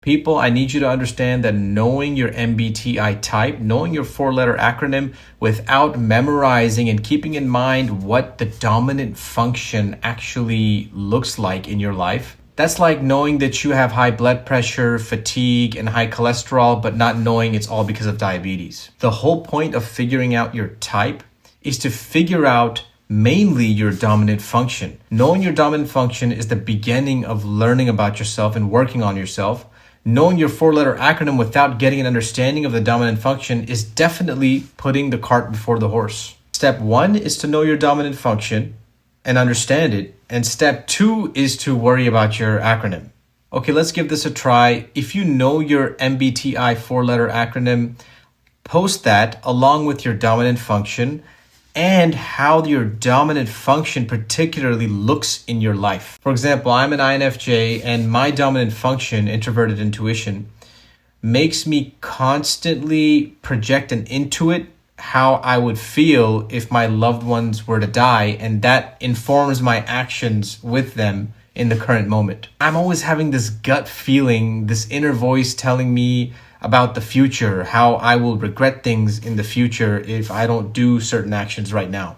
People, I need you to understand that knowing your MBTI type, knowing your four-letter acronym without memorizing and keeping in mind what the dominant function actually looks like in your life, that's like knowing that you have high blood pressure, fatigue, and high cholesterol, but not knowing it's all because of diabetes. The whole point of figuring out your type is to figure out mainly your dominant function. Knowing your dominant function is the beginning of learning about yourself and working on yourself. Knowing your four-letter acronym without getting an understanding of the dominant function is definitely putting the cart before the horse. Step 1 is to know your dominant function and understand it. And step 2 is to worry about your acronym. Okay, let's give this a try. If you know your MBTI four-letter acronym, post that along with your dominant function and how your dominant function particularly looks in your life. For example, I'm an INFJ and my dominant function, introverted intuition, makes me constantly project and intuit how I would feel if my loved ones were to die, and that informs my actions with them in the current moment. I'm always having this gut feeling, this inner voice telling me about the future, how I will regret things in the future if I don't do certain actions right now.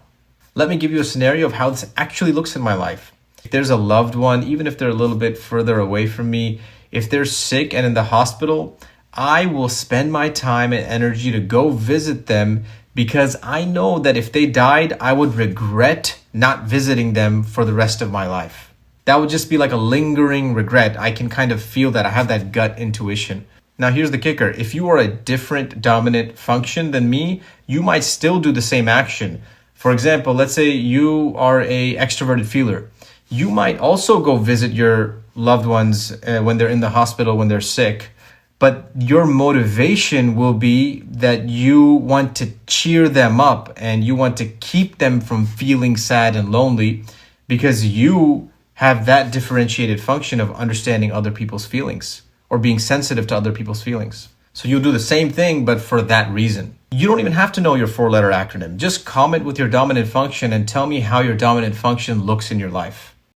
Let me give you a scenario of how this actually looks in my life. If there's a loved one, even if they're a little bit further away from me, if they're sick and in the hospital, I will spend my time and energy to go visit them because I know that if they died, I would regret not visiting them for the rest of my life. That would just be like a lingering regret. I can kind of feel that. I have that gut intuition. Now, here's the kicker. If you are a different dominant function than me, you might still do the same action. For example, let's say you are an extroverted feeler. You might also go visit your loved ones when they're in the hospital, when they're sick. But your motivation will be that you want to cheer them up and you want to keep them from feeling sad and lonely because you have that differentiated function of understanding other people's feelings or being sensitive to other people's feelings. So you'll do the same thing, but for that reason. You don't even have to know your four-letter acronym. Just comment with your dominant function and tell me how your dominant function looks in your life.